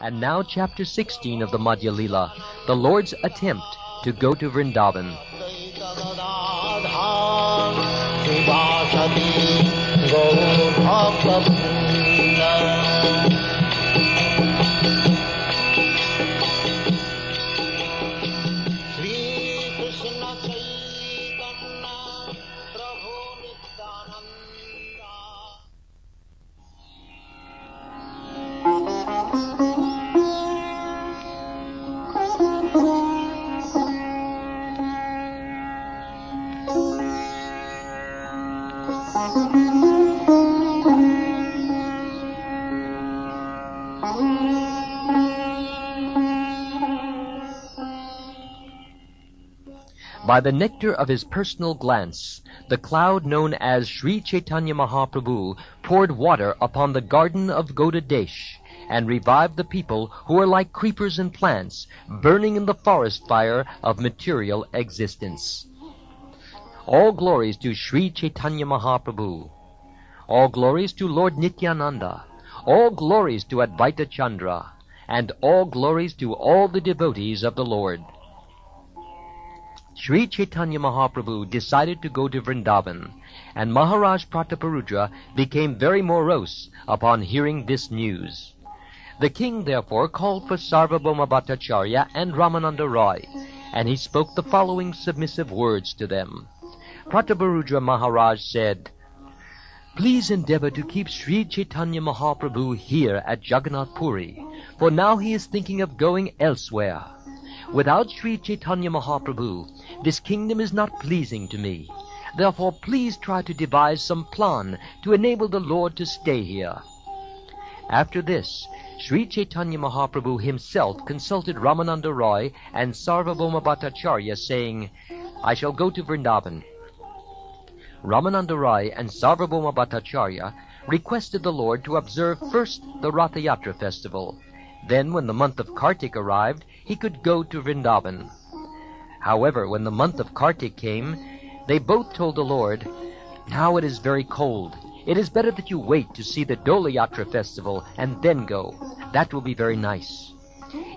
And now chapter 16 of the Madhya Lila, the Lord's attempt to go to Vrindavan. By the nectar of his personal glance, the cloud known as Sri Chaitanya Mahaprabhu poured water upon the garden of Gaudadesh and revived the people who are like creepers and plants, burning in the forest fire of material existence. All glories to Sri Chaitanya Mahaprabhu. All glories to Lord Nityananda. All glories to Advaita Chandra. And all glories to all the devotees of the Lord. Sri Chaitanya Mahaprabhu decided to go to Vrindavan, and Maharaj Prataparudra became very morose upon hearing this news. The king therefore called for Sarvabhauma Bhattacharya and Ramananda Roy, and he spoke the following submissive words to them. Prataparudra Maharaj said, "Please endeavor to keep Sri Chaitanya Mahaprabhu here at Jagannath Puri, for now he is thinking of going elsewhere. Without Sri Chaitanya Mahaprabhu, this kingdom is not pleasing to me. Therefore, please try to devise some plan to enable the Lord to stay here." After this, Sri Chaitanya Mahaprabhu himself consulted Ramananda Roy and Sarvabhauma Bhattacharya, saying, "I shall go to Vrindavan." Ramananda Roy and Sarvabhauma Bhattacharya requested the Lord to observe first the Ratha Yatra festival. Then, when the month of Kartik arrived, he could go to Vrindavan. However, when the month of Kartik came, they both told the Lord, "Now it is very cold. It is better that you wait to see the Dola Yatra festival and then go. That will be very nice."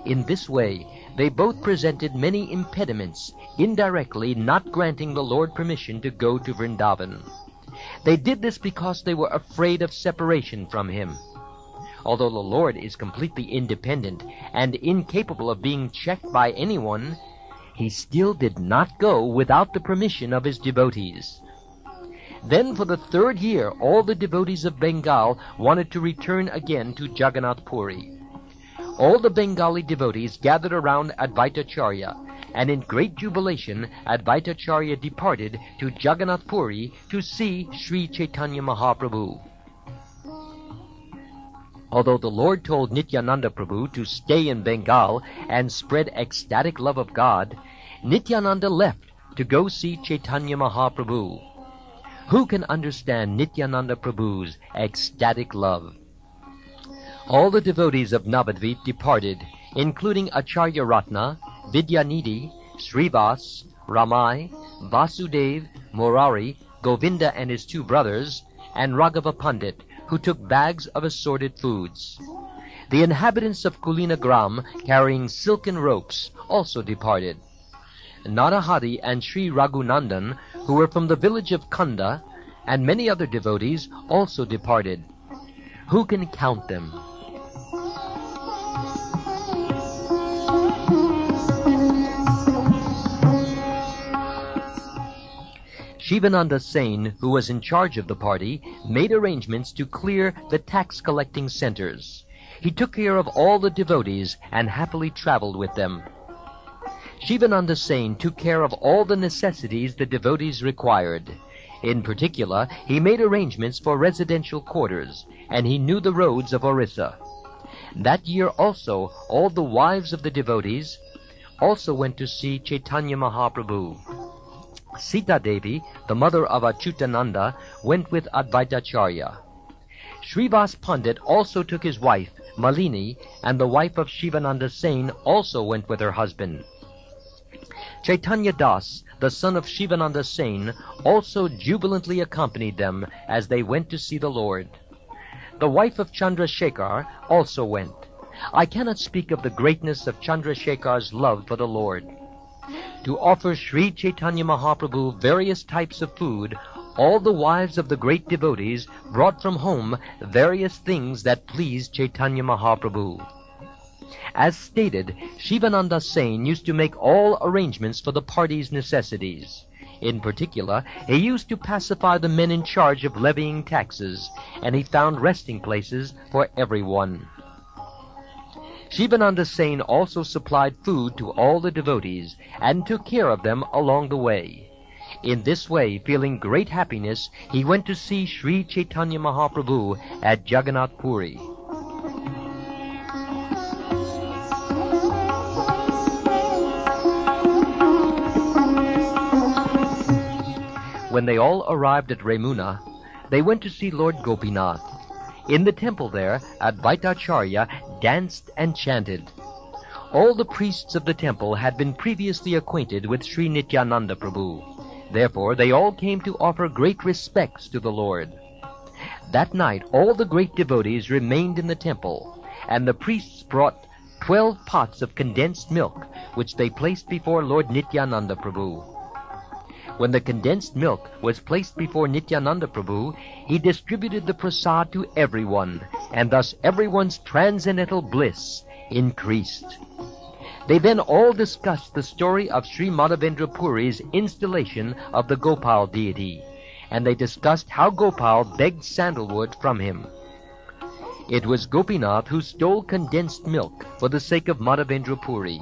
In this way, they both presented many impediments, indirectly not granting the Lord permission to go to Vrindavan. They did this because they were afraid of separation from him. Although the Lord is completely independent and incapable of being checked by anyone, he still did not go without the permission of his devotees. Then for the third year, all the devotees of Bengal wanted to return again to Jagannath Puri. All the Bengali devotees gathered around Advaitacharya, and in great jubilation Advaitacharya departed to Jagannath Puri to see Sri Chaitanya Mahaprabhu. Although the Lord told Nityananda Prabhu to stay in Bengal and spread ecstatic love of God, Nityananda left to go see Chaitanya Mahaprabhu. Who can understand Nityananda Prabhu's ecstatic love? All the devotees of Navadvip departed, including Acharya Ratna, Vidyanidhi, Srivas, Ramai, Vasudev, Murari, Govinda and his two brothers, and Raghava Pandit, who took bags of assorted foods. The inhabitants of Kulinagram, carrying silken ropes, also departed. Narahari and Sri Raghunandan, who were from the village of Kanda, and many other devotees, also departed. Who can count them? Shivananda Sain, who was in charge of the party, made arrangements to clear the tax-collecting centers. He took care of all the devotees and happily traveled with them. Shivananda Sain took care of all the necessities the devotees required. In particular, he made arrangements for residential quarters, and he knew the roads of Orissa. That year also, all the wives of the devotees also went to see Chaitanya Mahaprabhu. Sita Devi, the mother of Achyutananda, went with Advaitacharya. Srivas Pandit also took his wife, Malini, and the wife of Shivananda Sain also went with her husband. Chaitanya Das, the son of Shivananda Sain, also jubilantly accompanied them as they went to see the Lord. The wife of Chandrasekhar also went. I cannot speak of the greatness of Chandrasekhar's love for the Lord. To offer Sri Chaitanya Mahaprabhu various types of food, all the wives of the great devotees brought from home various things that pleased Chaitanya Mahaprabhu. As stated, Shivananda Sen used to make all arrangements for the party's necessities. In particular, he used to pacify the men in charge of levying taxes, and he found resting places for everyone. Shivananda Sen also supplied food to all the devotees and took care of them along the way. In this way, feeling great happiness, he went to see Sri Chaitanya Mahaprabhu at Jagannath Puri. When they all arrived at Remuna, they went to see Lord Gopinath. In the temple there, Advaitacharya danced and chanted. All the priests of the temple had been previously acquainted with Sri Nityananda Prabhu. Therefore, they all came to offer great respects to the Lord. That night, all the great devotees remained in the temple, and the priests brought 12 pots of condensed milk, which they placed before Lord Nityananda Prabhu. When the condensed milk was placed before Nityananda Prabhu, he distributed the prasad to everyone, and thus everyone's transcendental bliss increased. They then all discussed the story of Sri Madhavendra Puri's installation of the Gopal deity, and they discussed how Gopal begged sandalwood from him. It was Gopinath who stole condensed milk for the sake of Madhavendra Puri.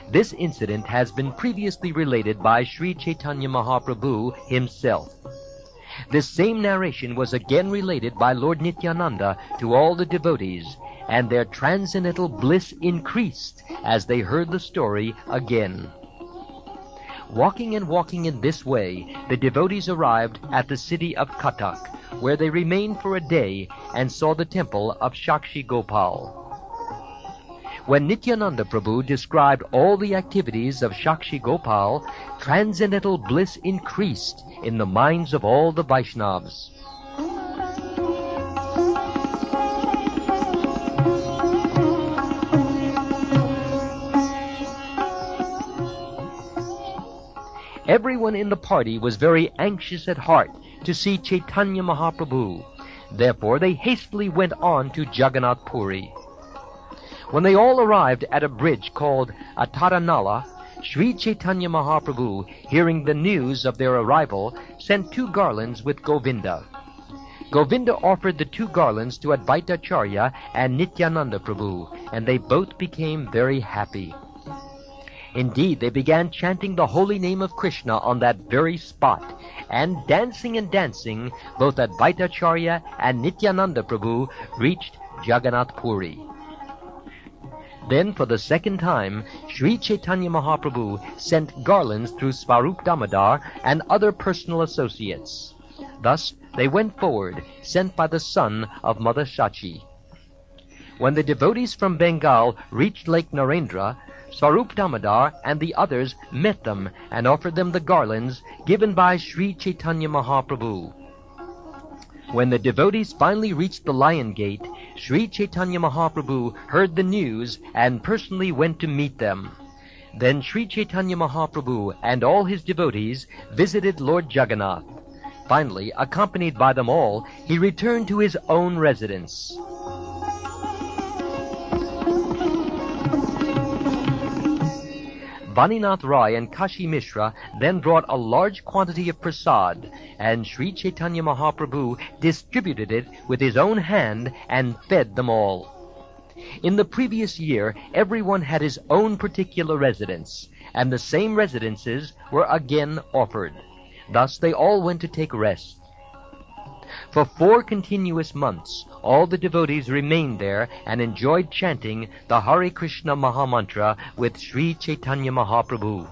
This incident has been previously related by Sri Chaitanya Mahaprabhu himself. This same narration was again related by Lord Nityananda to all the devotees, and their transcendental bliss increased as they heard the story again. Walking in this way, the devotees arrived at the city of Cuttack, where they remained for a day and saw the temple of Shakshi Gopal. When Nityananda Prabhu described all the activities of Shakshi Gopal, transcendental bliss increased in the minds of all the Vaishnavas. Everyone in the party was very anxious at heart to see Chaitanya Mahaprabhu. Therefore, they hastily went on to Jagannath Puri. When they all arrived at a bridge called Ataranala, Sri Chaitanya Mahaprabhu, hearing the news of their arrival, sent 2 garlands with Govinda. Govinda offered the 2 garlands to Advaitacharya and Nityananda Prabhu, and they both became very happy. Indeed, they began chanting the holy name of Krishna on that very spot, and dancing, both Advaitacharya and Nityananda Prabhu reached Jagannath Puri. Then, for the second time, Sri Chaitanya Mahaprabhu sent garlands through Swarup Damodar and other personal associates. Thus, they went forward, sent by the son of Mother Shachi. When the devotees from Bengal reached Lake Narendra, Swarup Damodar and the others met them and offered them the garlands given by Sri Chaitanya Mahaprabhu. When the devotees finally reached the Lion Gate, Sri Chaitanya Mahaprabhu heard the news and personally went to meet them. Then Sri Chaitanya Mahaprabhu and all his devotees visited Lord Jagannath. Finally, accompanied by them all, he returned to his own residence. Vaninath Rai and Kashi Mishra then brought a large quantity of prasad, and Sri Chaitanya Mahaprabhu distributed it with his own hand and fed them all. In the previous year, everyone had his own particular residence, and the same residences were again offered. Thus they all went to take rest. For 4 continuous months, all the devotees remained there and enjoyed chanting the Hare Krishna Mahamantra with Sri Chaitanya Mahaprabhu.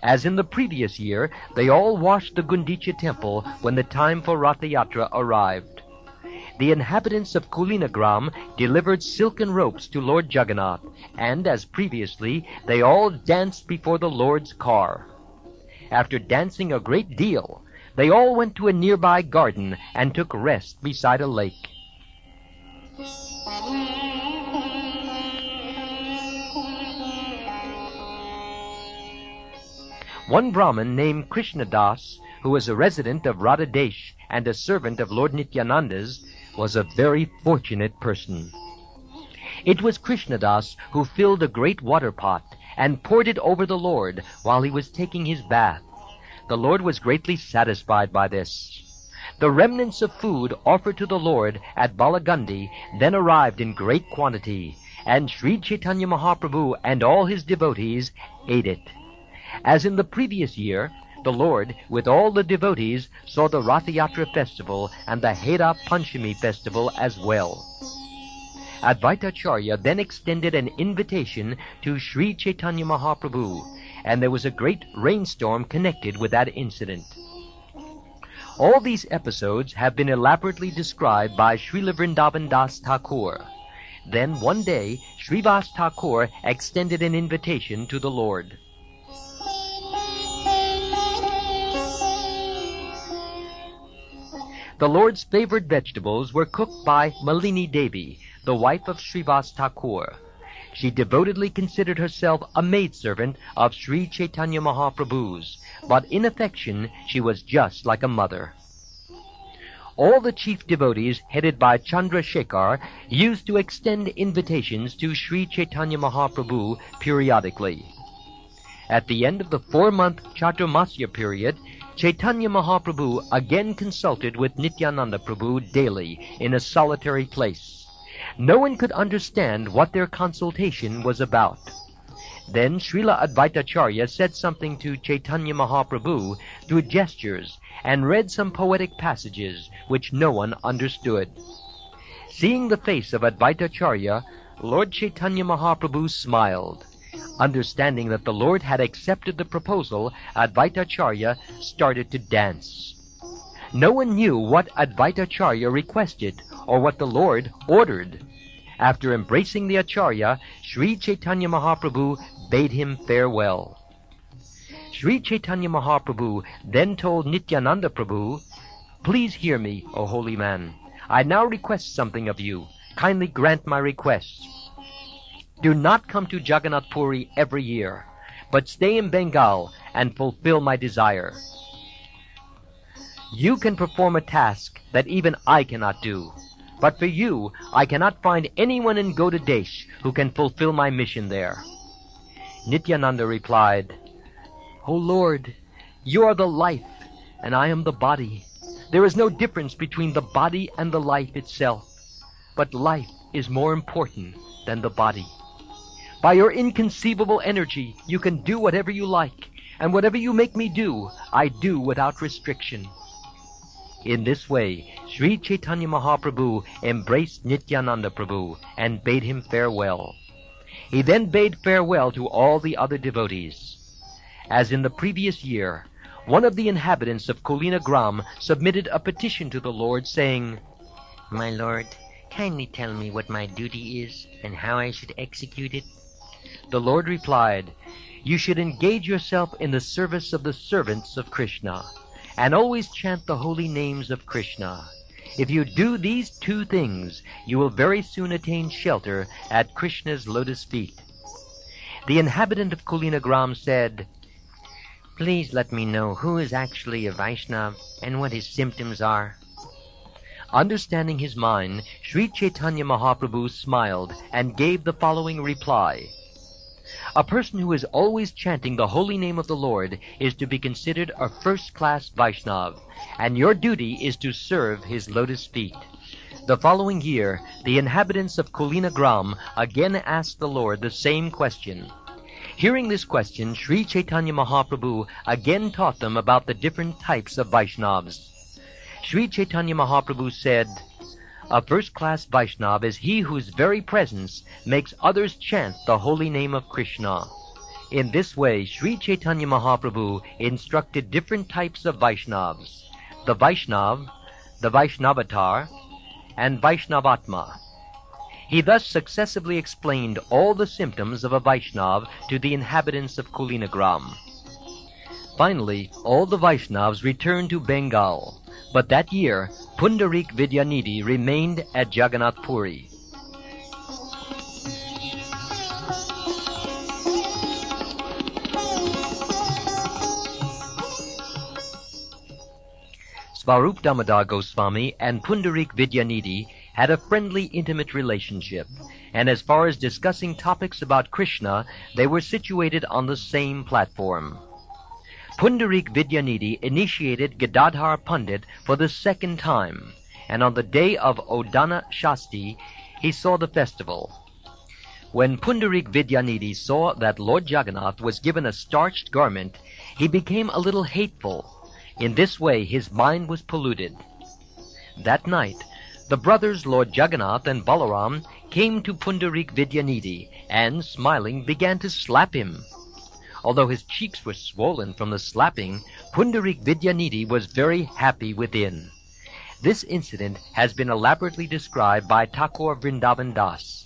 As in the previous year, they all washed the Gundicha temple when the time for Ratha Yatra arrived. The inhabitants of Kulinagram delivered silken ropes to Lord Jagannath, and as previously, they all danced before the Lord's car. After dancing a great deal, they all went to a nearby garden and took rest beside a lake. One Brahmin named Krishnadas, who was a resident of Radhadesh and a servant of Lord Nityananda's, was a very fortunate person. It was Krishnadas who filled a great water pot and poured it over the Lord while he was taking his bath. The Lord was greatly satisfied by this. The remnants of food offered to the Lord at Balagandi then arrived in great quantity, and Sri Chaitanya Mahaprabhu and all his devotees ate it. As in the previous year, the Lord, with all the devotees, saw the Ratha Yatra festival and the Hera Panchami festival as well. Advaitacharya then extended an invitation to Sri Chaitanya Mahaprabhu, and there was a great rainstorm connected with that incident. All these episodes have been elaborately described by Srila Vrindavan Das Thakur. Then one day, Srivas Thakur extended an invitation to the Lord. The Lord's favored vegetables were cooked by Malini Devi, the wife of Srivas Thakur. She devotedly considered herself a maidservant of Sri Chaitanya Mahaprabhu's, but in affection she was just like a mother. All the chief devotees, headed by Chandrasekhar, used to extend invitations to Sri Chaitanya Mahaprabhu periodically. At the end of the 4-month Chaturmasya period, Chaitanya Mahaprabhu again consulted with Nityananda Prabhu daily in a solitary place. No one could understand what their consultation was about. Then Srila Advaitacharya said something to Chaitanya Mahaprabhu through gestures and read some poetic passages which no one understood. Seeing the face of Advaitacharya, Lord Chaitanya Mahaprabhu smiled. Understanding that the Lord had accepted the proposal, Advaitacharya started to dance. No one knew what Advaitacharya requested or what the Lord ordered. After embracing the Acharya, Sri Chaitanya Mahaprabhu bade him farewell. Sri Chaitanya Mahaprabhu then told Nityananda Prabhu, "Please hear me, O holy man. I now request something of you. Kindly grant my request. Do not come to Jagannath Puri every year, but stay in Bengal and fulfill my desire. You can perform a task that even I cannot do. But for you, I cannot find anyone in Gauda Desh who can fulfill my mission there." Nityananda replied, "O Lord, you are the life, and I am the body. There is no difference between the body and the life itself, but life is more important than the body. By your inconceivable energy, you can do whatever you like, and whatever you make me do, I do without restriction." In this way, Sri Chaitanya Mahaprabhu embraced Nityananda Prabhu and bade him farewell. He then bade farewell to all the other devotees. As in the previous year, one of the inhabitants of Kulina Gram submitted a petition to the Lord saying, "My Lord, kindly tell me what my duty is and how I should execute it." The Lord replied, "You should engage yourself in the service of the servants of Krishna, and always chant the holy names of Krishna. If you do these 2 things, you will very soon attain shelter at Krishna's lotus feet." The inhabitant of Kulina Gram said, "Please let me know who is actually a Vaishnava and what his symptoms are." Understanding his mind, Sri Chaitanya Mahaprabhu smiled and gave the following reply. A person who is always chanting the holy name of the Lord is to be considered a first-class Vaishnava, and your duty is to serve his lotus feet. The following year, the inhabitants of Kulina Gram again asked the Lord the same question. Hearing this question, Sri Chaitanya Mahaprabhu again taught them about the different types of Vaishnavas. Sri Chaitanya Mahaprabhu said, "A first-class Vaishnava is he whose very presence makes others chant the holy name of Krishna." In this way, Sri Chaitanya Mahaprabhu instructed different types of Vaishnavas: the Vaishnav, the Vaishnavatar, and Vaishnavatma. He thus successively explained all the symptoms of a Vaishnava to the inhabitants of Kulina Gram. Finally, all the Vaishnavas returned to Bengal, but that year, Pundarik Vidyanidhi remained at Jagannath Puri. Swarup Damodar Goswami and Pundarik Vidyanidhi had a friendly, intimate relationship, and as far as discussing topics about Krishna, they were situated on the same platform. Pundarik Vidyanidhi initiated Gadadhar Pandit for the second time, and on the day of Odana Shasti, he saw the festival. When Pundarik Vidyanidhi saw that Lord Jagannath was given a starched garment, he became a little hateful. In this way, his mind was polluted. That night, the brothers Lord Jagannath and Balaram came to Pundarik Vidyanidhi and, smiling, began to slap him. Although his cheeks were swollen from the slapping, Pundarik Vidyanidhi was very happy within. This incident has been elaborately described by Thakur Vrindavan Das.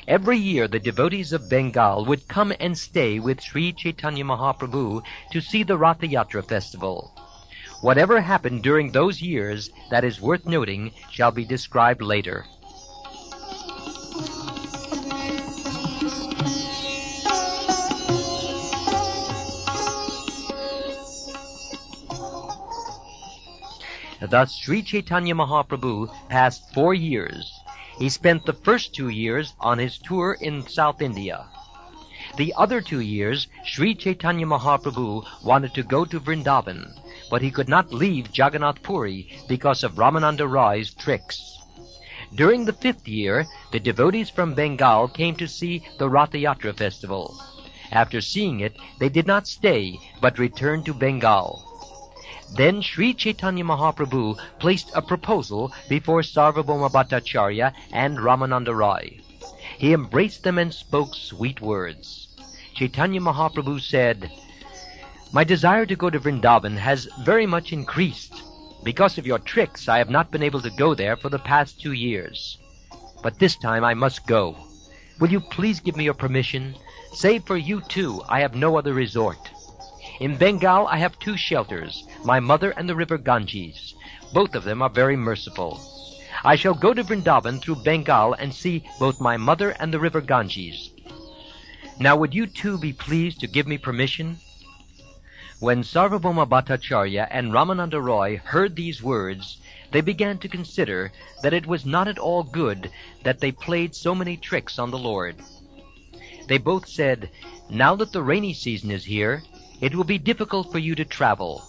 Every year the devotees of Bengal would come and stay with Sri Chaitanya Mahaprabhu to see the Ratha Yatra festival. Whatever happened during those years that is worth noting shall be described later. Thus Sri Chaitanya Mahaprabhu passed 4 years. He spent the first 2 years on his tour in South India. The other 2 years, Sri Chaitanya Mahaprabhu wanted to go to Vrindavan, but he could not leave Jagannath Puri because of Ramananda Roy's tricks. During the 5th year, the devotees from Bengal came to see the Ratha Yatra festival. After seeing it, they did not stay, but returned to Bengal. Then Sri Chaitanya Mahaprabhu placed a proposal before Sarvabhauma Bhattacharya and Ramananda Roy. He embraced them and spoke sweet words. Chaitanya Mahaprabhu said, "My desire to go to Vrindavan has very much increased. Because of your tricks, I have not been able to go there for the past 2 years. But this time I must go. Will you please give me your permission? Save for you too, I have no other resort. In Bengal I have 2 shelters, my mother and the river Ganges. Both of them are very merciful. I shall go to Vrindavan through Bengal and see both my mother and the river Ganges. Now would you too be pleased to give me permission?" When Sarvabhauma Bhattacharya and Ramananda Roy heard these words, they began to consider that it was not at all good that they played so many tricks on the Lord. They both said, "Now that the rainy season is here, it will be difficult for you to travel.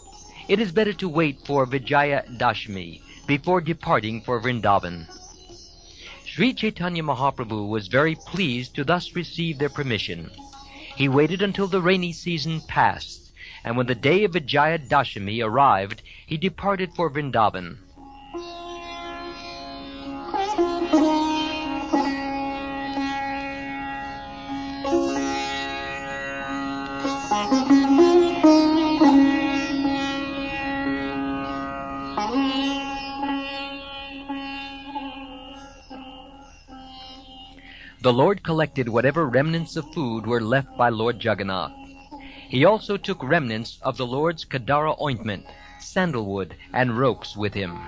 It is better to wait for Vijaya Dashmi before departing for Vrindavan." Sri Chaitanya Mahaprabhu was very pleased to thus receive their permission. He waited until the rainy season passed, and when the day of Vijaya Dashami arrived, he departed for Vrindavan. The Lord collected whatever remnants of food were left by Lord Jagannath. He also took remnants of the Lord's Kadara ointment, sandalwood, and ropes with him.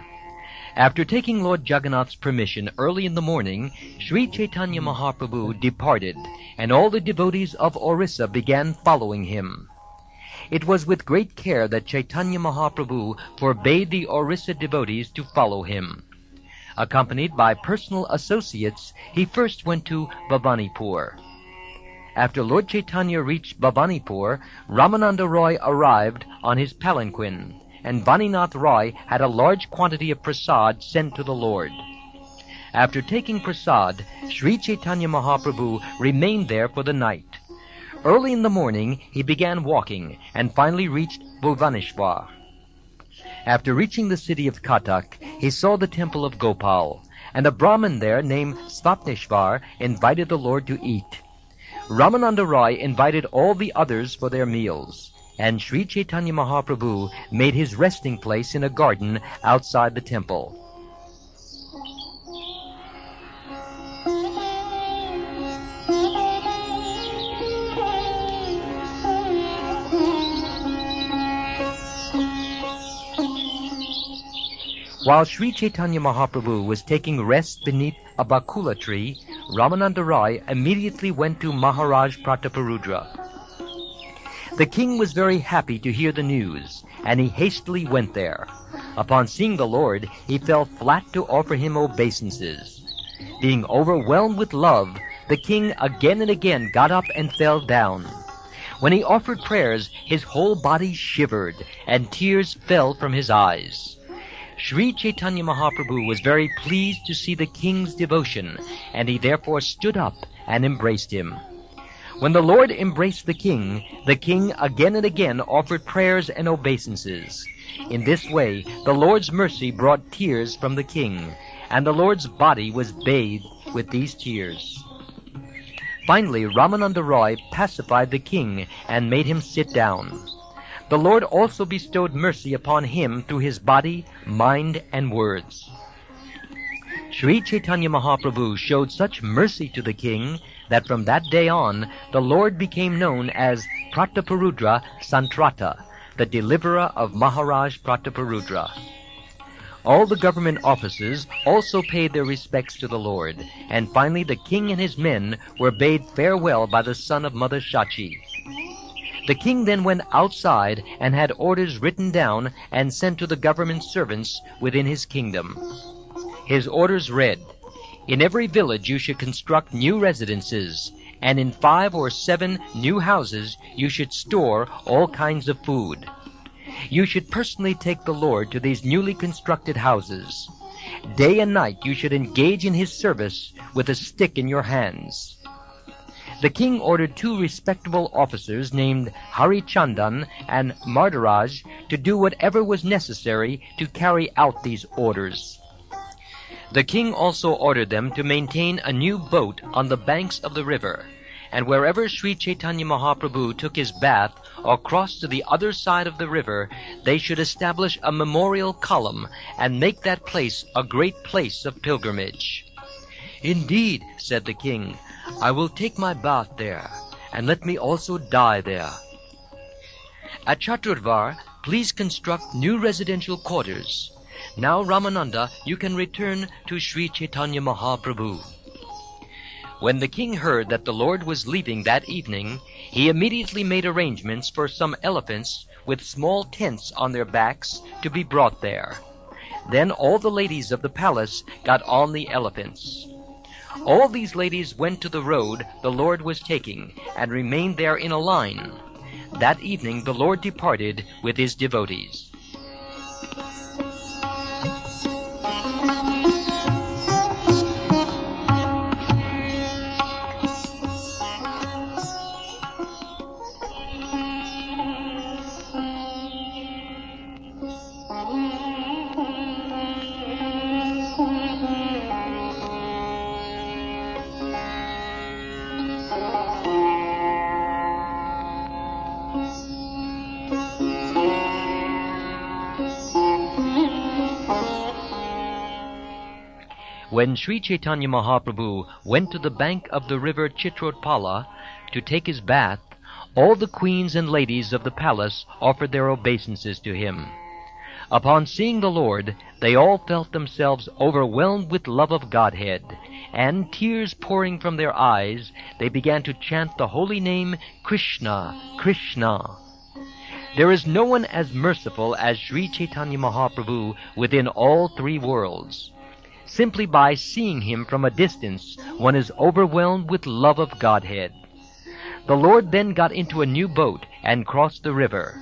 After taking Lord Jagannath's permission early in the morning, Sri Chaitanya Mahaprabhu departed, and all the devotees of Orissa began following him. It was with great care that Chaitanya Mahaprabhu forbade the Orissa devotees to follow him. Accompanied by personal associates, he first went to Bhavanipur. After Lord Chaitanya reached Bhavanipur, Ramananda Roy arrived on his palanquin, and Vaninath Roy had a large quantity of prasad sent to the Lord. After taking prasad, Sri Chaitanya Mahaprabhu remained there for the night. Early in the morning, he began walking, and finally reached Bhuvaneshwar. After reaching the city of Katak, he saw the temple of Gopal, and a Brahmin there named Svapneshwar invited the Lord to eat. Ramananda Roy invited all the others for their meals, and Sri Chaitanya Mahaprabhu made his resting place in a garden outside the temple. While Sri Chaitanya Mahaprabhu was taking rest beneath a bakula tree, Ramananda Roy immediately went to Maharaj Prataparudra. The king was very happy to hear the news, and he hastily went there. Upon seeing the Lord, he fell flat to offer him obeisances. Being overwhelmed with love, the king again and again got up and fell down. When he offered prayers, his whole body shivered, and tears fell from his eyes. Sri Chaitanya Mahaprabhu was very pleased to see the king's devotion, and he therefore stood up and embraced him. When the Lord embraced the king again and again offered prayers and obeisances. In this way, the Lord's mercy brought tears from the king, and the Lord's body was bathed with these tears. Finally, Ramananda Roy pacified the king and made him sit down. The Lord also bestowed mercy upon him through his body, mind, and words. Sri Chaitanya Mahaprabhu showed such mercy to the king that from that day on, the Lord became known as Prataparudra Santrata, the deliverer of Maharaj Prataparudra. All the government officers also paid their respects to the Lord, and finally the king and his men were bade farewell by the son of Mother Shachi. The king then went outside and had orders written down and sent to the government servants within his kingdom. His orders read, "In every village you should construct new residences, and in 5 or 7 new houses you should store all kinds of food. You should personally take the Lord to these newly constructed houses. Day and night you should engage in his service with a stick in your hands." The king ordered 2 respectable officers named Harichandan and Mardaraj to do whatever was necessary to carry out these orders. The king also ordered them to maintain a new boat on the banks of the river, and wherever Sri Chaitanya Mahaprabhu took his bath or crossed to the other side of the river, they should establish a memorial column and make that place a great place of pilgrimage. "Indeed," said the king, "I will take my bath there, and let me also die there." At Chaturvar, please construct new residential quarters. Now, Ramananda, you can return to Sri Chaitanya Mahaprabhu. When the king heard that the Lord was leaving that evening, he immediately made arrangements for some elephants with small tents on their backs to be brought there. Then all the ladies of the palace got on the elephants. All these ladies went to the road the Lord was taking and remained there in a line. That evening the Lord departed with his devotees. When Sri Chaitanya Mahaprabhu went to the bank of the river Chitrotpala to take his bath, all the queens and ladies of the palace offered their obeisances to him. Upon seeing the Lord, they all felt themselves overwhelmed with love of Godhead, and tears pouring from their eyes, they began to chant the holy name Krishna, Krishna. There is no one as merciful as Sri Chaitanya Mahaprabhu within all 3 worlds. Simply by seeing him from a distance, one is overwhelmed with love of Godhead. The Lord then got into a new boat and crossed the river.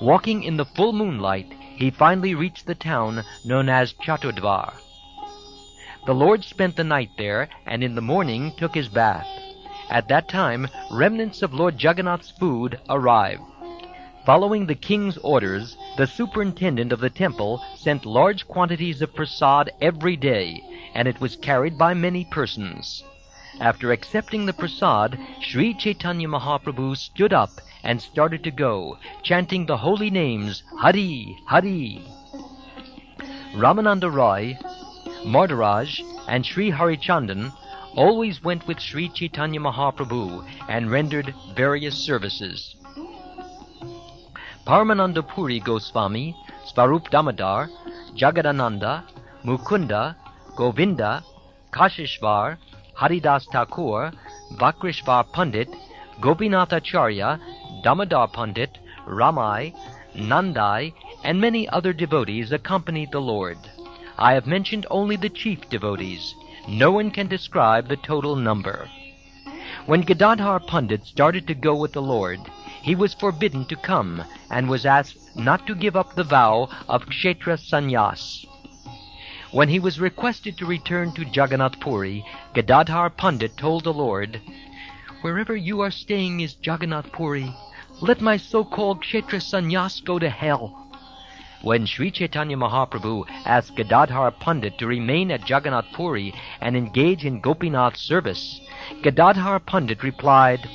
Walking in the full moonlight, he finally reached the town known as Chaturdvar. The Lord spent the night there, and in the morning took his bath. At that time, remnants of Lord Jagannath's food arrived. Following the king's orders, the superintendent of the temple sent large quantities of prasad every day, and it was carried by many persons. After accepting the prasad, Sri Chaitanya Mahaprabhu stood up and started to go, chanting the holy names, Hari, Hari. Ramananda Roy, Mardaraj, and Sri Harichandan always went with Sri Chaitanya Mahaprabhu and rendered various services. Paramananda Puri Goswami, Svarup Damodar, Jagadananda, Mukunda, Govinda, Kashishvar, Haridas Thakur, Vakrishvar Pandit, Gopinath Acharya, Damodar Pandit, Ramai, Nandai, and many other devotees accompanied the Lord. I have mentioned only the chief devotees. No one can describe the total number. When Gadadhar Pandit started to go with the Lord, he was forbidden to come and was asked not to give up the vow of Kshetra Sannyas. When he was requested to return to Jagannath Puri, Gadadhar Pandit told the Lord, "Wherever you are staying is Jagannath Puri. Let my so-called Kshetra Sannyas go to hell." When Sri Chaitanya Mahaprabhu asked Gadadhar Pandit to remain at Jagannath Puri and engage in Gopinath service, Gadadhar Pandit replied,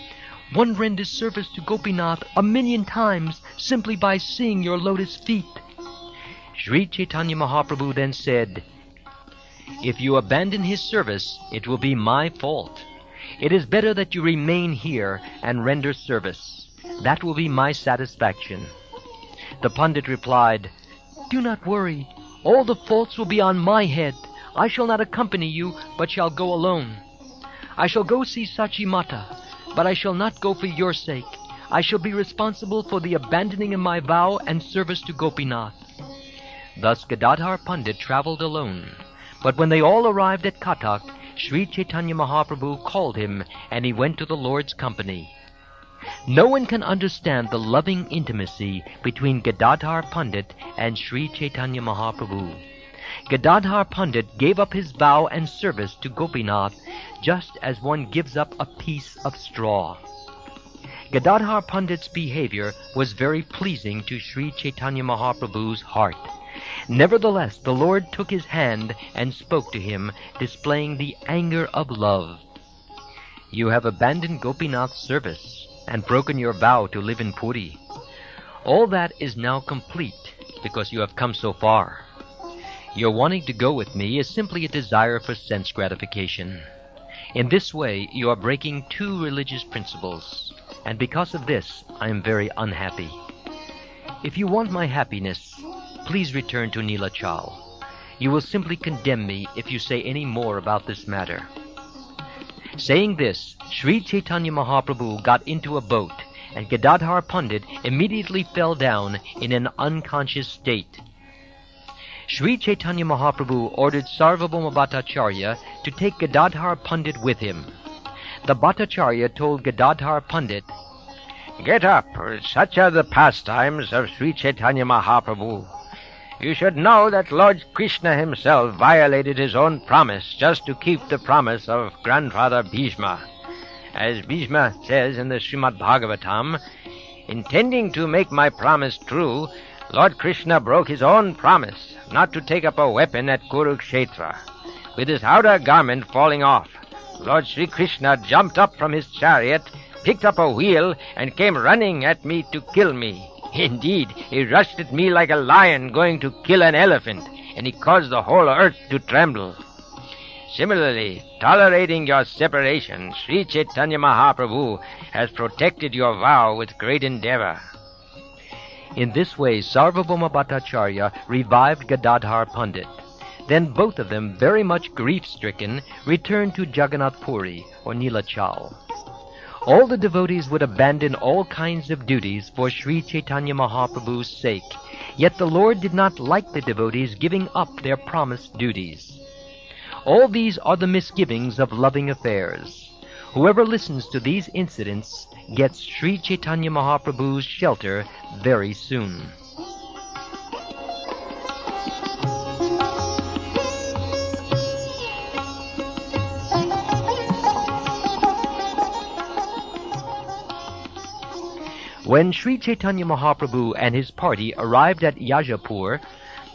"One renders service to Gopinath 1,000,000 times simply by seeing your lotus feet." Sri Chaitanya Mahaprabhu then said, "If you abandon his service, it will be my fault. It is better that you remain here and render service. That will be my satisfaction." The Pandit replied, "Do not worry. All the faults will be on my head. I shall not accompany you, but shall go alone. I shall go see Sachi Mata, but I shall not go for your sake. I shall be responsible for the abandoning of my vow and service to Gopinath." Thus Gadadhar Pandit traveled alone. But when they all arrived at Katak, Sri Chaitanya Mahaprabhu called him, and he went to the Lord's company. No one can understand the loving intimacy between Gadadhar Pandit and Sri Chaitanya Mahaprabhu. Gadadhar Pandit gave up his vow and service to Gopinath just as one gives up a piece of straw. Gadadhar Pandit's behavior was very pleasing to Sri Chaitanya Mahaprabhu's heart. Nevertheless, the Lord took his hand and spoke to him, displaying the anger of love. "You have abandoned Gopinath's service and broken your vow to live in Puri. All that is now complete because you have come so far. Your wanting to go with me is simply a desire for sense gratification. In this way, you are breaking two religious principles, and because of this, I am very unhappy. If you want my happiness, please return to Nilachal. You will simply condemn me if you say any more about this matter." Saying this, Sri Chaitanya Mahaprabhu got into a boat, and Gadadhar Pandit immediately fell down in an unconscious state. Sri Chaitanya Mahaprabhu ordered Sarvabhauma Bhattacharya to take Gadadhar Pandit with him. The Bhattacharya told Gadadhar Pandit, "Get up, such are the pastimes of Sri Chaitanya Mahaprabhu. You should know that Lord Krishna himself violated his own promise just to keep the promise of grandfather Bhishma. As Bhishma says in the Srimad Bhagavatam, intending to make my promise true, Lord Krishna broke his own promise not to take up a weapon at Kurukshetra. With his outer garment falling off, Lord Sri Krishna jumped up from his chariot, picked up a wheel, and came running at me to kill me. Indeed, he rushed at me like a lion going to kill an elephant, and he caused the whole earth to tremble. Similarly, tolerating your separation, Sri Chaitanya Mahaprabhu has protected your vow with great endeavor." In this way, Sarvabhauma Bhattacharya revived Gadadhar Pandit. Then both of them, very much grief-stricken, returned to Jagannath Puri, or Nilachal. All the devotees would abandon all kinds of duties for Sri Chaitanya Mahaprabhu's sake, yet the Lord did not like the devotees giving up their promised duties. All these are the misgivings of loving affairs. Whoever listens to these incidents gets Sri Chaitanya Mahaprabhu's shelter very soon. When Sri Chaitanya Mahaprabhu and his party arrived at Yajapur,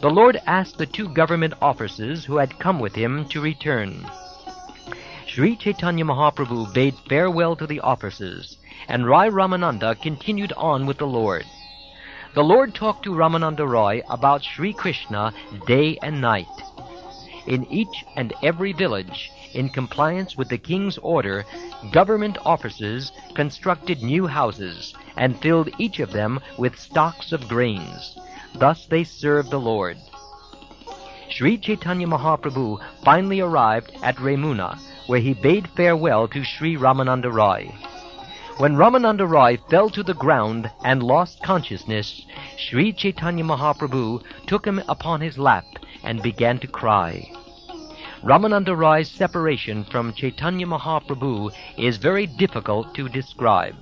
the Lord asked the two government officers who had come with him to return. Sri Chaitanya Mahaprabhu bade farewell to the officers, and Rai Ramananda continued on with the Lord. The Lord talked to Ramananda Roy about Sri Krishna day and night. In each and every village, in compliance with the king's order, government officers constructed new houses and filled each of them with stocks of grains. Thus they served the Lord. Sri Chaitanya Mahaprabhu finally arrived at Remuna, where he bade farewell to Sri Ramananda Roy. When Ramananda Roy fell to the ground and lost consciousness, Sri Chaitanya Mahaprabhu took him upon his lap and began to cry. Ramananda Roy's separation from Chaitanya Mahaprabhu is very difficult to describe.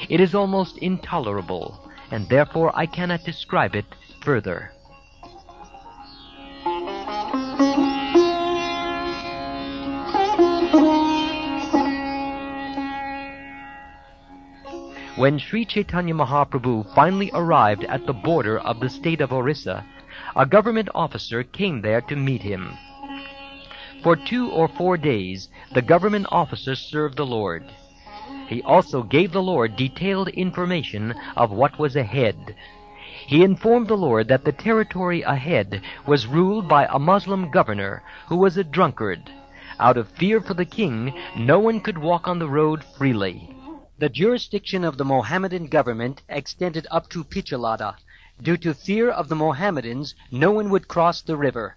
It is almost intolerable, and therefore I cannot describe it further. When Sri Chaitanya Mahaprabhu finally arrived at the border of the state of Orissa, a government officer came there to meet him. For 2 or 4 days, the government officer served the Lord. He also gave the Lord detailed information of what was ahead. He informed the Lord that the territory ahead was ruled by a Muslim governor who was a drunkard. Out of fear for the king, no one could walk on the road freely. The jurisdiction of the Mohammedan government extended up to Pichalada. Due to fear of the Mohammedans, no one would cross the river.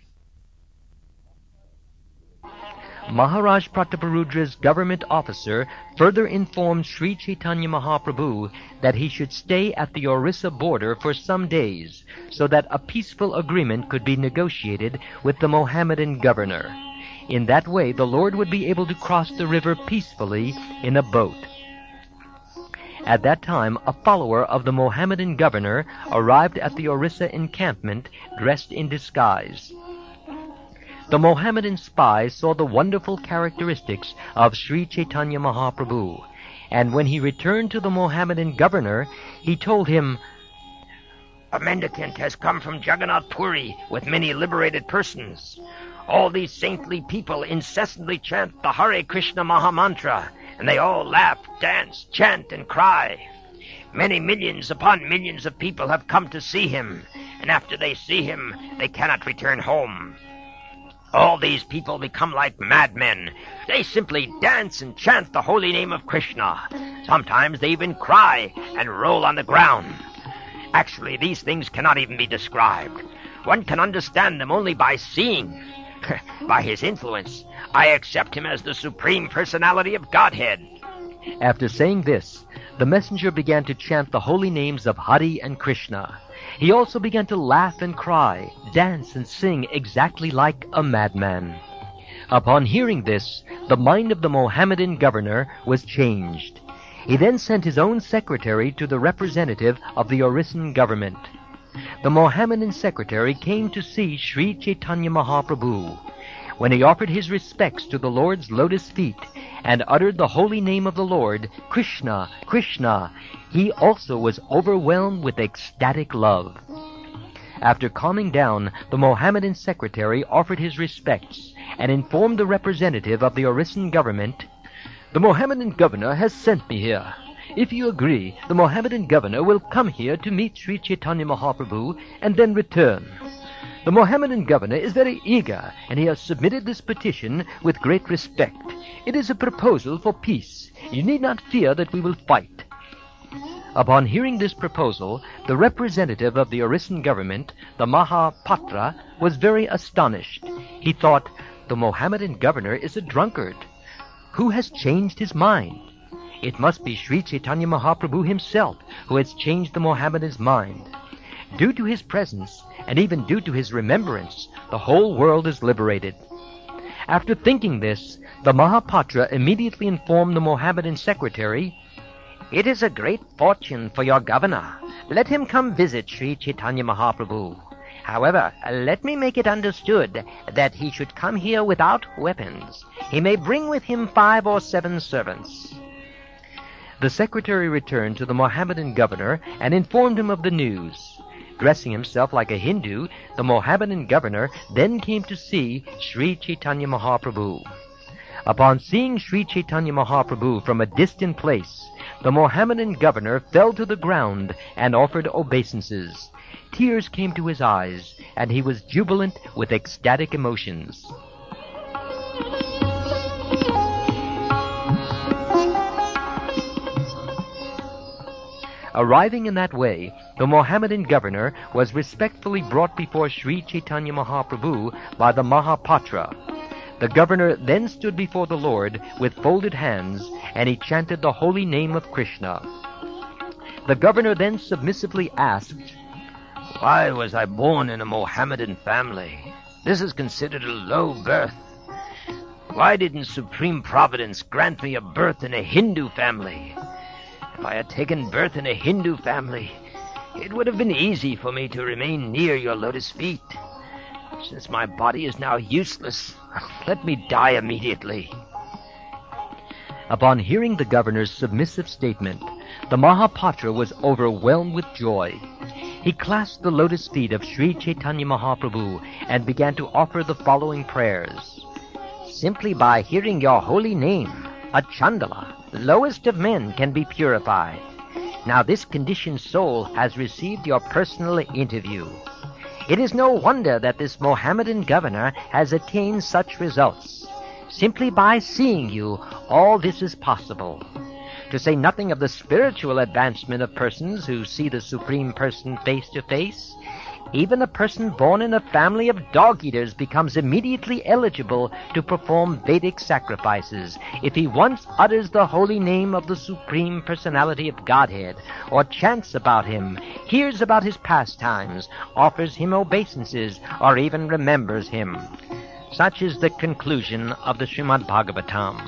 Maharaj Prataparudra's government officer further informed Sri Chaitanya Mahaprabhu that he should stay at the Orissa border for some days, so that a peaceful agreement could be negotiated with the Mohammedan governor. In that way, the Lord would be able to cross the river peacefully in a boat. At that time, a follower of the Mohammedan governor arrived at the Orissa encampment dressed in disguise. The Mohammedan spy saw the wonderful characteristics of Sri Chaitanya Mahaprabhu, and when he returned to the Mohammedan governor, he told him, "A mendicant has come from Jagannath Puri with many liberated persons. All these saintly people incessantly chant the Hare Krishna Mahamantra, and they all laugh, dance, chant, and cry. Many millions upon millions of people have come to see him, and after they see him, they cannot return home. All these people become like madmen. They simply dance and chant the holy name of Krishna. Sometimes they even cry and roll on the ground. Actually, these things cannot even be described. One can understand them only by seeing. By his influence, I accept him as the Supreme Personality of Godhead." After saying this, the messenger began to chant the holy names of Hari and Krishna. He also began to laugh and cry, dance and sing exactly like a madman. Upon hearing this, the mind of the Mohammedan governor was changed. He then sent his own secretary to the representative of the Orissan government. The Mohammedan secretary came to see Sri Chaitanya Mahaprabhu. When he offered his respects to the Lord's lotus feet and uttered the holy name of the Lord, Krishna, Krishna, he also was overwhelmed with ecstatic love. After calming down, the Mohammedan secretary offered his respects and informed the representative of the Orissan government, "The Mohammedan governor has sent me here. If you agree, the Mohammedan governor will come here to meet Sri Chaitanya Mahaprabhu and then return. The Mohammedan governor is very eager, and he has submitted this petition with great respect. It is a proposal for peace. You need not fear that we will fight." Upon hearing this proposal, the representative of the Orissan government, the Mahapatra, was very astonished. He thought, "The Mohammedan governor is a drunkard. Who has changed his mind? It must be Sri Chaitanya Mahaprabhu himself who has changed the Mohammedan's mind. Due to his presence, and even due to his remembrance, the whole world is liberated." After thinking this, the Mahapatra immediately informed the Mohammedan secretary, "It is a great fortune for your governor. Let him come visit Sri Chaitanya Mahaprabhu. However, let me make it understood that he should come here without weapons. He may bring with him 5 or 7 servants." The secretary returned to the Mohammedan governor and informed him of the news. Dressing himself like a Hindu, the Mohammedan governor then came to see Sri Chaitanya Mahaprabhu. Upon seeing Sri Chaitanya Mahaprabhu from a distant place, the Mohammedan governor fell to the ground and offered obeisances. Tears came to his eyes, and he was jubilant with ecstatic emotions. Arriving in that way, the Mohammedan governor was respectfully brought before Sri Chaitanya Mahaprabhu by the Mahapatra. The governor then stood before the Lord with folded hands, and he chanted the holy name of Krishna. The governor then submissively asked, "Why was I born in a Mohammedan family? This is considered a low birth. Why didn't Supreme Providence grant me a birth in a Hindu family? If I had taken birth in a Hindu family, it would have been easy for me to remain near your lotus feet. Since my body is now useless, let me die immediately." Upon hearing the governor's submissive statement, the Mahapatra was overwhelmed with joy. He clasped the lotus feet of Sri Chaitanya Mahaprabhu and began to offer the following prayers. "Simply by hearing your holy name, a Chandala, lowest of men, can be purified. Now this conditioned soul has received your personal interview. It is no wonder that this Mohammedan governor has attained such results. Simply by seeing you, all this is possible. To say nothing of the spiritual advancement of persons who see the Supreme Person face to face, even a person born in a family of dog-eaters becomes immediately eligible to perform Vedic sacrifices if he once utters the holy name of the Supreme Personality of Godhead, or chants about him, hears about his pastimes, offers him obeisances, or even remembers him." Such is the conclusion of the Srimad Bhagavatam.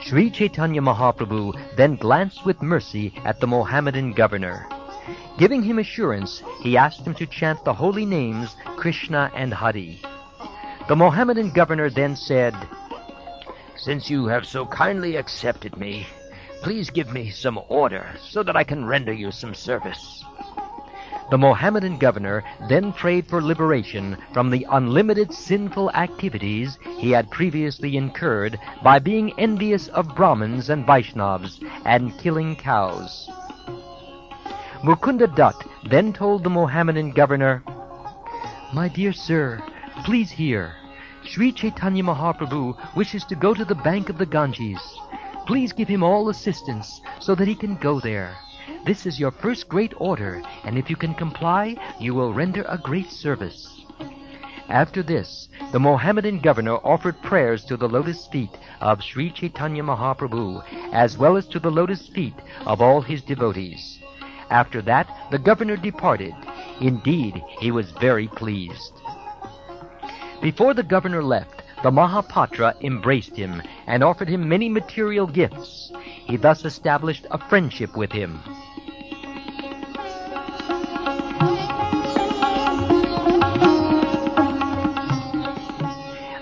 Sri Chaitanya Mahaprabhu then glanced with mercy at the Mohammedan governor. Giving him assurance, he asked him to chant the holy names Krishna and Hari. The Mohammedan governor then said, "Since you have so kindly accepted me, please give me some order so that I can render you some service." The Mohammedan governor then prayed for liberation from the unlimited sinful activities he had previously incurred by being envious of Brahmins and Vaishnavas and killing cows. Mukunda Dutt then told the Mohammedan governor, "My dear sir, please hear. Sri Chaitanya Mahaprabhu wishes to go to the bank of the Ganges. Please give him all assistance so that he can go there. This is your first great order, and if you can comply, you will render a great service." After this, the Mohammedan governor offered prayers to the lotus feet of Sri Chaitanya Mahaprabhu, as well as to the lotus feet of all his devotees. After that, the governor departed. Indeed, he was very pleased. Before the governor left, the Mahapatra embraced him and offered him many material gifts. He thus established a friendship with him.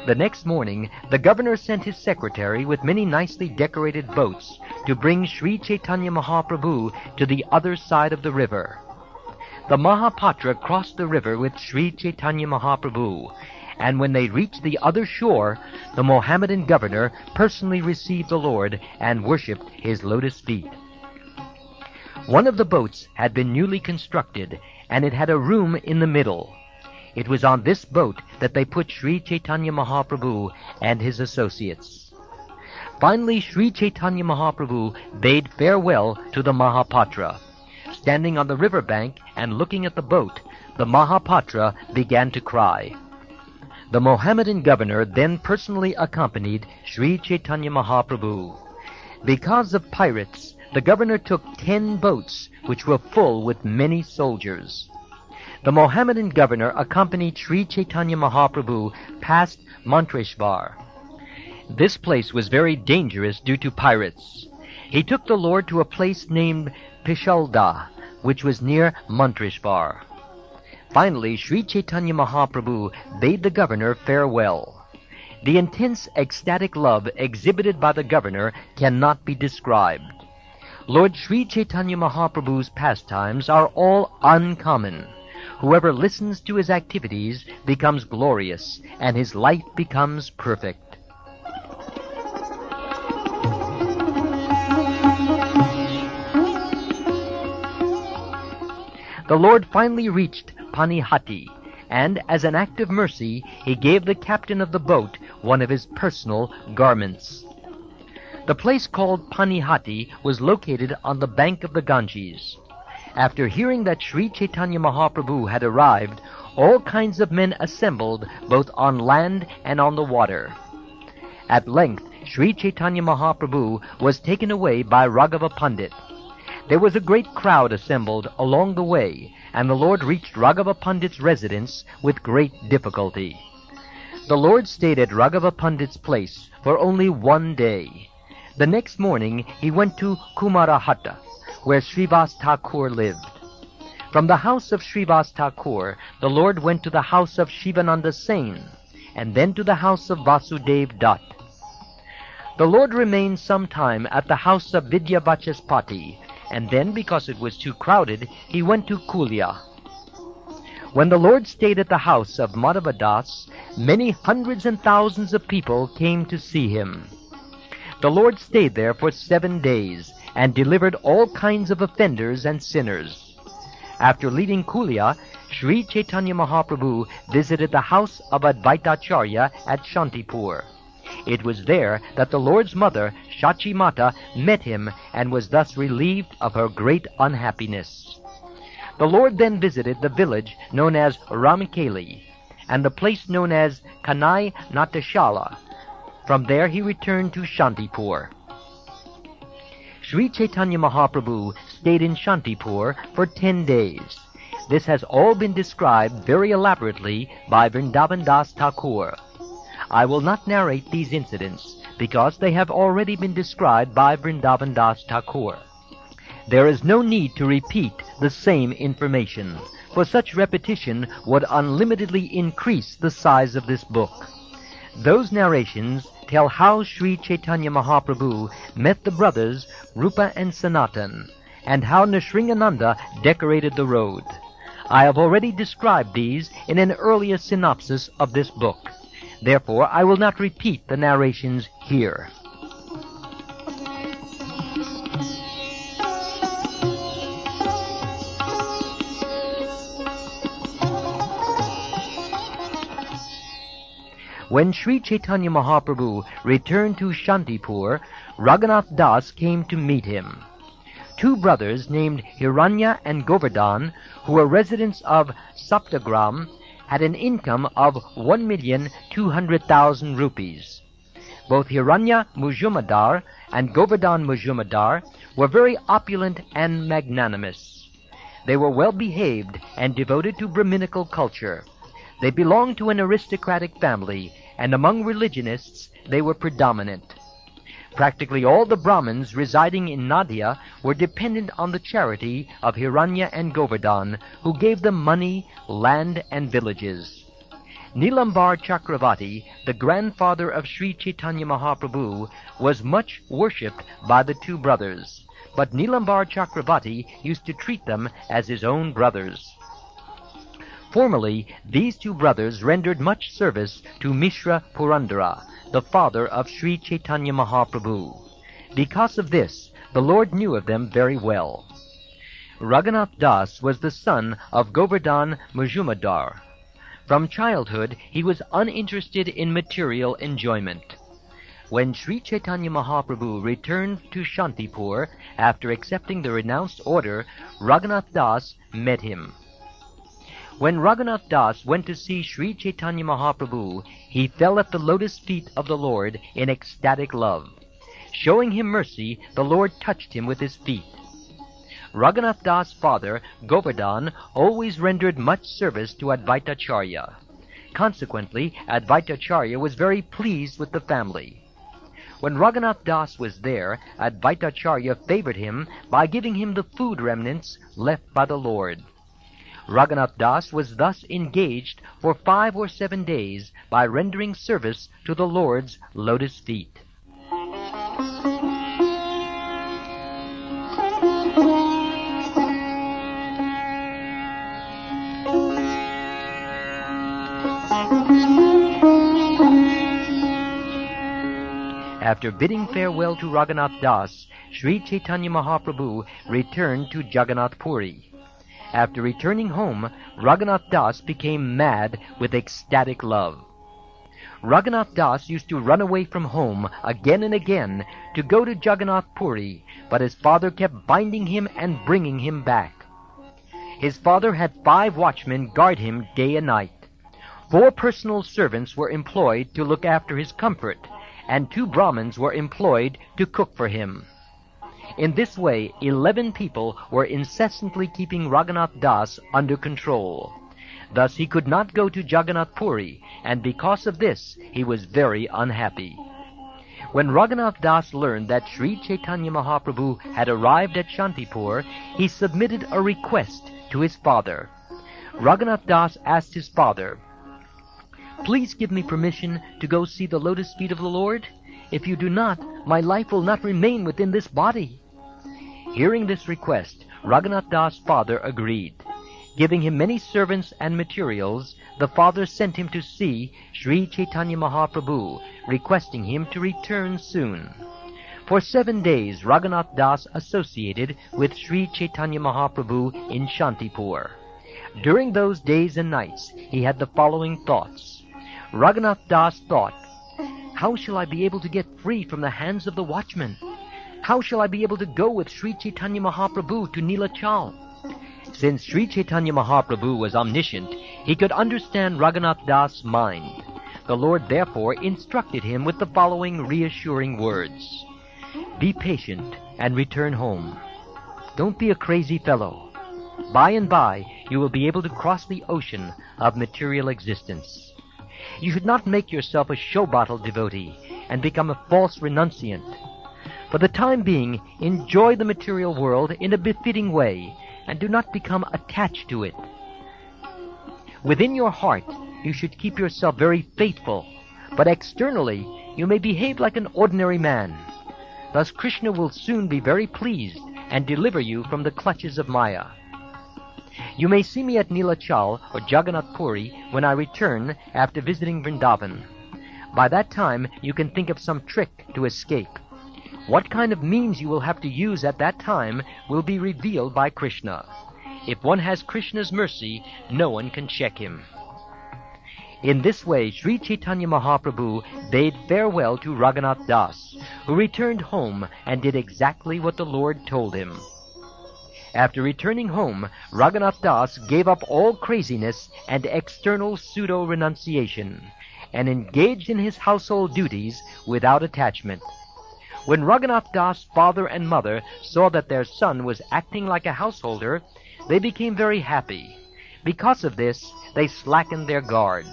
The next morning, the governor sent his secretary with many nicely decorated boats to bring Sri Chaitanya Mahaprabhu to the other side of the river. The Mahapatra crossed the river with Sri Chaitanya Mahaprabhu, and when they reached the other shore, the Mohammedan governor personally received the Lord and worshipped his lotus feet. One of the boats had been newly constructed, and it had a room in the middle. It was on this boat that they put Sri Chaitanya Mahaprabhu and his associates. Finally, Sri Chaitanya Mahaprabhu bade farewell to the Mahapatra. Standing on the river bank and looking at the boat, the Mahapatra began to cry. The Mohammedan governor then personally accompanied Sri Chaitanya Mahaprabhu. Because of pirates, the governor took 10 boats, which were full with many soldiers. The Mohammedan governor accompanied Sri Chaitanya Mahaprabhu past Mantreshwar. This place was very dangerous due to pirates. He took the Lord to a place named Pishalda, which was near Mantreshwar. Finally, Sri Chaitanya Mahaprabhu bade the governor farewell. The intense ecstatic love exhibited by the governor cannot be described. Lord Sri Chaitanya Mahaprabhu's pastimes are all uncommon. Whoever listens to his activities becomes glorious, and his life becomes perfect. The Lord finally reached Panihati, and as an act of mercy, he gave the captain of the boat one of his personal garments. The place called Panihati was located on the bank of the Ganges. After hearing that Sri Chaitanya Mahaprabhu had arrived, all kinds of men assembled both on land and on the water. At length, Sri Chaitanya Mahaprabhu was taken away by Raghava Pandit. There was a great crowd assembled along the way, and the Lord reached Raghava Pandit's residence with great difficulty. The Lord stayed at Raghava Pandit's place for only one day. The next morning he went to Kumarahatta, where Srivas Thakur lived. From the house of Srivas Thakur, the Lord went to the house of Shivananda Sen, and then to the house of Vasudev Dutt. The Lord remained some time at the house of Vidyavachaspati, and then, because it was too crowded, he went to Kulia. When the Lord stayed at the house of Madhavadas, many hundreds and thousands of people came to see him. The Lord stayed there for 7 days, and delivered all kinds of offenders and sinners. After leaving Kulia, Sri Chaitanya Mahaprabhu visited the house of Advaitacharya at Shantipur. It was there that the Lord's mother, Shachi Mata, met him and was thus relieved of her great unhappiness. The Lord then visited the village known as Ramkeli and the place known as Kanai Natashala. From there he returned to Shantipur. Sri Chaitanya Mahaprabhu stayed in Shantipur for 10 days. This has all been described very elaborately by Vrindavan Das Thakur. I will not narrate these incidents because they have already been described by Vrindavan Das Thakur. There is no need to repeat the same information, for such repetition would unlimitedly increase the size of this book. Those narrations tell how Sri Chaitanya Mahaprabhu met the brothers Rupa and Sanatan, and how Nrsingananda decorated the road. I have already described these in an earlier synopsis of this book. Therefore, I will not repeat the narrations here. When Sri Chaitanya Mahaprabhu returned to Shantipur, Raghunath Das came to meet him. Two brothers named Hiranya and Govardhan, who were residents of Saptagram, had an income of 1,200,000 rupees. Both Hiranya Mujumadar and Govardhan Mujumadar were very opulent and magnanimous. They were well behaved and devoted to Brahminical culture. They belonged to an aristocratic family, and among religionists they were predominant. Practically all the Brahmins residing in Nadia were dependent on the charity of Hiranya and Govardhan, who gave them money, land, and villages. Nilambar Chakravarti, the grandfather of Sri Chaitanya Mahaprabhu, was much worshipped by the two brothers, but Nilambar Chakravarti used to treat them as his own brothers. Formerly, these two brothers rendered much service to Mishra Purandara, the father of Sri Chaitanya Mahaprabhu. Because of this, the Lord knew of them very well. Raghunath Das was the son of Govardhan Mujumadar. From childhood, he was uninterested in material enjoyment. When Sri Chaitanya Mahaprabhu returned to Shantipur after accepting the renounced order, Raghunath Das met him. When Raghunath Das went to see Sri Chaitanya Mahaprabhu, he fell at the lotus feet of the Lord in ecstatic love. Showing him mercy, the Lord touched him with his feet. Raghunath Das' father, Govardhan, always rendered much service to Advaitacharya. Consequently, Advaitacharya was very pleased with the family. When Raghunath Das was there, Advaitacharya favored him by giving him the food remnants left by the Lord. Raghunath Das was thus engaged for 5 or 7 days by rendering service to the Lord's lotus feet. After bidding farewell to Raghunath Das, Sri Chaitanya Mahaprabhu returned to Jagannath Puri. After returning home, Raghunath Das became mad with ecstatic love. Raghunath Das used to run away from home again and again to go to Jagannath Puri, but his father kept binding him and bringing him back. His father had 5 watchmen guard him day and night. 4 personal servants were employed to look after his comfort, and 2 Brahmins were employed to cook for him. In this way, 11 people were incessantly keeping Raghunath Das under control. Thus he could not go to Jagannath Puri, and because of this, he was very unhappy. When Raghunath Das learned that Sri Chaitanya Mahaprabhu had arrived at Shantipur, he submitted a request to his father. Raghunath Das asked his father, "Please give me permission to go see the lotus feet of the Lord. If you do not, my life will not remain within this body." Hearing this request, Raghunath Das' father agreed. Giving him many servants and materials, the father sent him to see Sri Chaitanya Mahaprabhu, requesting him to return soon. For 7 days, Raghunath Das associated with Sri Chaitanya Mahaprabhu in Shantipur. During those days and nights, he had the following thoughts. Raghunath Das thought, "How shall I be able to get free from the hands of the watchmen? How shall I be able to go with Sri Chaitanya Mahaprabhu to Nilachal?" Since Sri Chaitanya Mahaprabhu was omniscient, he could understand Raghunath Das' mind. The Lord therefore instructed him with the following reassuring words. "Be patient and return home. Don't be a crazy fellow. By and by, you will be able to cross the ocean of material existence. You should not make yourself a show-bottle devotee and become a false renunciant. For the time being, enjoy the material world in a befitting way, and do not become attached to it. Within your heart, you should keep yourself very faithful, but externally, you may behave like an ordinary man. Thus Krishna will soon be very pleased and deliver you from the clutches of Maya. You may see me at Nilachal or Jagannath Puri when I return after visiting Vrindavan. By that time, you can think of some trick to escape. What kind of means you will have to use at that time will be revealed by Krishna. If one has Krishna's mercy, no one can check him." In this way, Sri Chaitanya Mahaprabhu bade farewell to Raghunath Das, who returned home and did exactly what the Lord told him. After returning home, Raghunath Das gave up all craziness and external pseudo-renunciation, and engaged in his household duties without attachment. When Raghunath Das' father and mother saw that their son was acting like a householder, they became very happy. Because of this, they slackened their guard.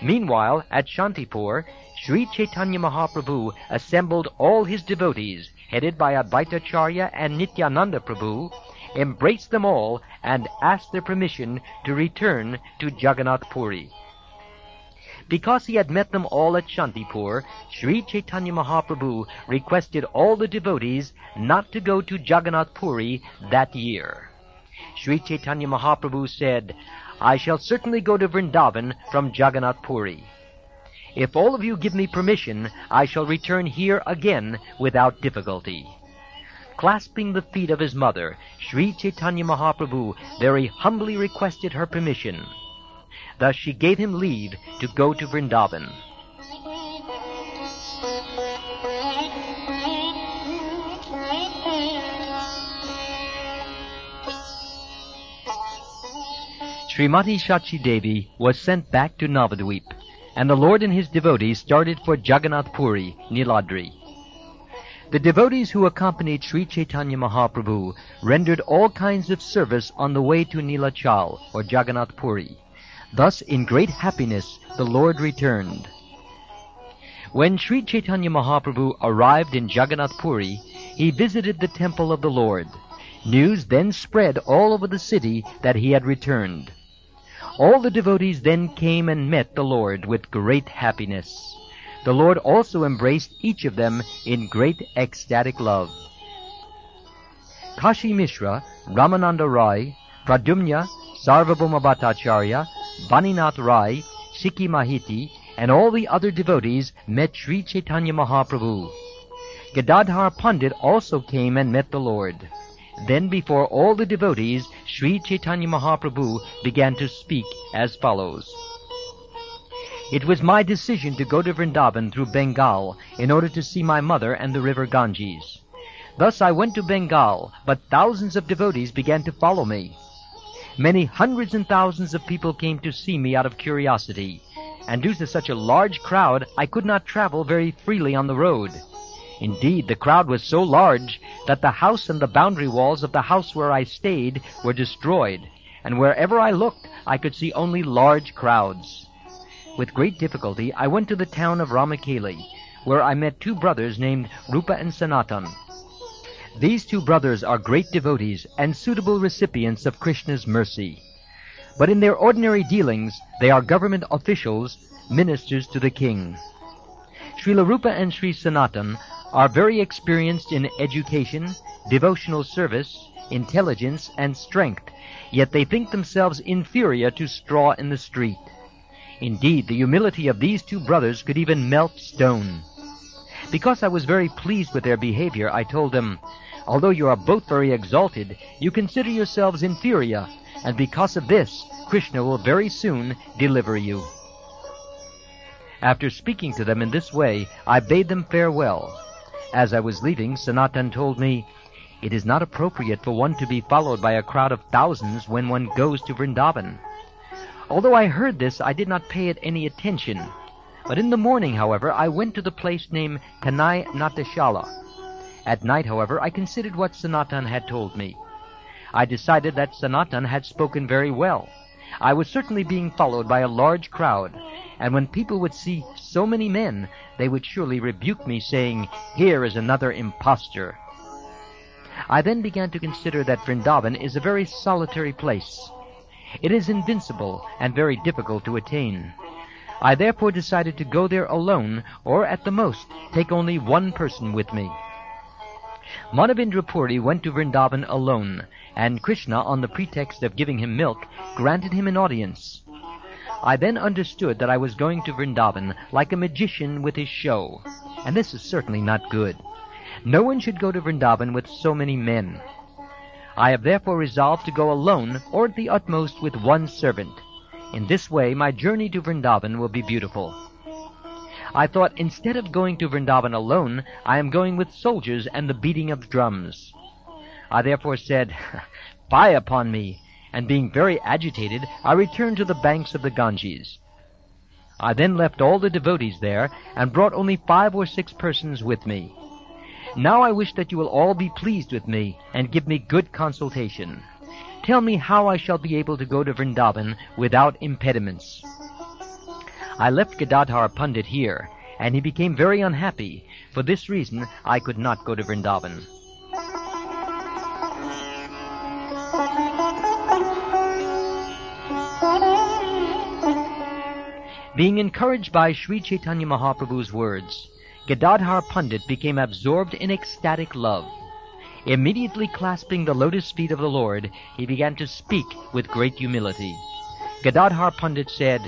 Meanwhile, at Shantipur, Sri Chaitanya Mahaprabhu assembled all his devotees, headed by Advaitacharya and Nityananda Prabhu, embraced them all, and asked their permission to return to Jagannath Puri. Because he had met them all at Shantipur, Sri Chaitanya Mahaprabhu requested all the devotees not to go to Jagannath Puri that year. Sri Chaitanya Mahaprabhu said, "I shall certainly go to Vrindavan from Jagannath Puri. If all of you give me permission, I shall return here again without difficulty." Clasping the feet of his mother, Sri Chaitanya Mahaprabhu very humbly requested her permission. Thus she gave him leave to go to Vrindavan. Srimati Shachi Devi was sent back to Navadvip, and the Lord and his devotees started for Jagannath Puri, Niladri. The devotees who accompanied Sri Chaitanya Mahaprabhu rendered all kinds of service on the way to Nilachal, or Jagannath Puri. Thus, in great happiness, the Lord returned. When Sri Chaitanya Mahaprabhu arrived in Jagannath Puri, he visited the temple of the Lord. News then spread all over the city that he had returned. All the devotees then came and met the Lord with great happiness. The Lord also embraced each of them in great ecstatic love. Kashi Mishra, Ramananda Rai, Pradyumna, Sarvabhauma Bhattacharya, Vaninath Rai, Sikhi Mahiti, and all the other devotees met Sri Chaitanya Mahaprabhu. Gadadhar Pandit also came and met the Lord. Then before all the devotees, Sri Chaitanya Mahaprabhu began to speak as follows. It was my decision to go to Vrindavan through Bengal in order to see my mother and the river Ganges. Thus I went to Bengal, but thousands of devotees began to follow me. Many hundreds and thousands of people came to see me out of curiosity, and due to such a large crowd, I could not travel very freely on the road. Indeed, the crowd was so large that the house and the boundary walls of the house where I stayed were destroyed, and wherever I looked, I could see only large crowds. With great difficulty, I went to the town of Ramakeli, where I met two brothers named Rupa and Sanatan. These two brothers are great devotees and suitable recipients of Krishna's mercy. But in their ordinary dealings, they are government officials, ministers to the king. Srila Rupa and Sri Sanatan are very experienced in education, devotional service, intelligence, and strength, yet they think themselves inferior to straw in the street. Indeed, the humility of these two brothers could even melt stone. Because I was very pleased with their behavior, I told them, "Although you are both very exalted, you consider yourselves inferior, and because of this, Krishna will very soon deliver you." After speaking to them in this way, I bade them farewell. As I was leaving, Sanatan told me, "It is not appropriate for one to be followed by a crowd of thousands when one goes to Vrindavan." Although I heard this, I did not pay it any attention. But in the morning, however, I went to the place named Kanai Natashala. At night, however, I considered what Sanatan had told me. I decided that Sanatan had spoken very well. I was certainly being followed by a large crowd, and when people would see so many men, they would surely rebuke me, saying, "Here is another impostor." I then began to consider that Vrindavan is a very solitary place. It is invincible and very difficult to attain. I therefore decided to go there alone, or at the most, take only one person with me. Manavendra Puri went to Vrindavan alone, and Krishna, on the pretext of giving him milk, granted him an audience. I then understood that I was going to Vrindavan like a magician with his show, and this is certainly not good. No one should go to Vrindavan with so many men. I have therefore resolved to go alone, or at the utmost with one servant. In this way, my journey to Vrindavan will be beautiful. I thought, instead of going to Vrindavan alone, I am going with soldiers and the beating of drums. I therefore said, "Fie upon me," and being very agitated, I returned to the banks of the Ganges. I then left all the devotees there, and brought only 5 or 6 persons with me. Now I wish that you will all be pleased with me, and give me good consultation. Tell me how I shall be able to go to Vrindavan without impediments. I left Gadadhar Pandit here, and he became very unhappy. For this reason, I could not go to Vrindavan. Being encouraged by Sri Chaitanya Mahaprabhu's words, Gadadhar Pandit became absorbed in ecstatic love. Immediately clasping the lotus feet of the Lord, he began to speak with great humility. Gadadhar Pandit said,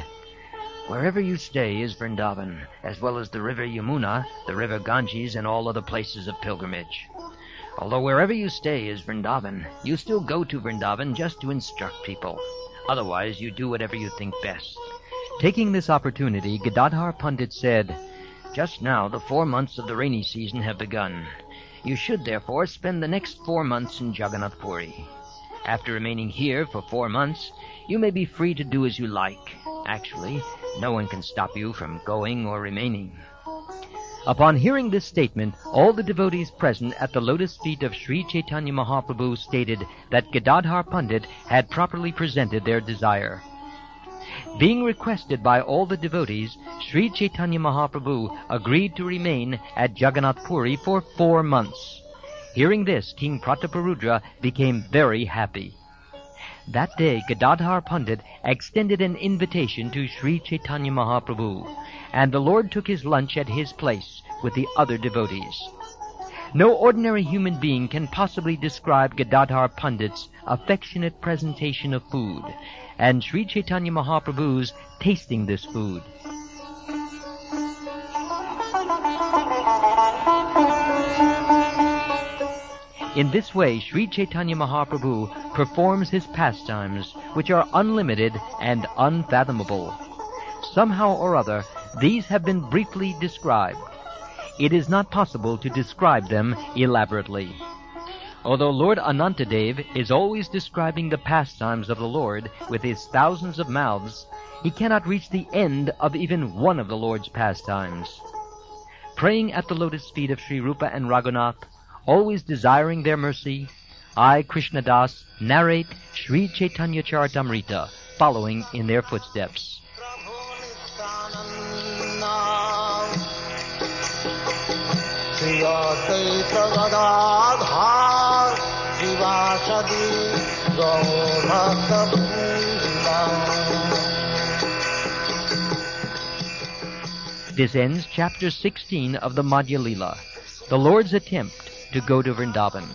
"Wherever you stay is Vrindavan, as well as the river Yamuna, the river Ganges, and all other places of pilgrimage. Although wherever you stay is Vrindavan, you still go to Vrindavan just to instruct people. Otherwise, you do whatever you think best." Taking this opportunity, Gadadhar Pandit said, "Just now the 4 months of the rainy season have begun. You should therefore spend the next 4 months in Jagannath Puri. After remaining here for 4 months, you may be free to do as you like. Actually, no one can stop you from going or remaining." Upon hearing this statement, all the devotees present at the lotus feet of Sri Chaitanya Mahaprabhu stated that Gadadhar Pandit had properly presented their desire. Being requested by all the devotees, Sri Chaitanya Mahaprabhu agreed to remain at Jagannath Puri for 4 months. Hearing this, King Prataparudra became very happy. That day, Gadadhar Pandit extended an invitation to Sri Chaitanya Mahaprabhu, and the Lord took his lunch at his place with the other devotees. No ordinary human being can possibly describe Gadadhar Pandit's affectionate presentation of food, and Sri Chaitanya Mahaprabhu's tasting this food. In this way, Sri Chaitanya Mahaprabhu performs his pastimes, which are unlimited and unfathomable. Somehow or other, these have been briefly described. It is not possible to describe them elaborately. Although Lord Anantadev is always describing the pastimes of the Lord with his thousands of mouths, he cannot reach the end of even one of the Lord's pastimes. Praying at the lotus feet of Sri Rupa and Raghunath, always desiring their mercy, I, Krishnadas, narrate Sri Chaitanya Charitamrita, following in their footsteps. This ends chapter 16 of the Madhya Lila, the Lord's attempt to go to Vrindavan.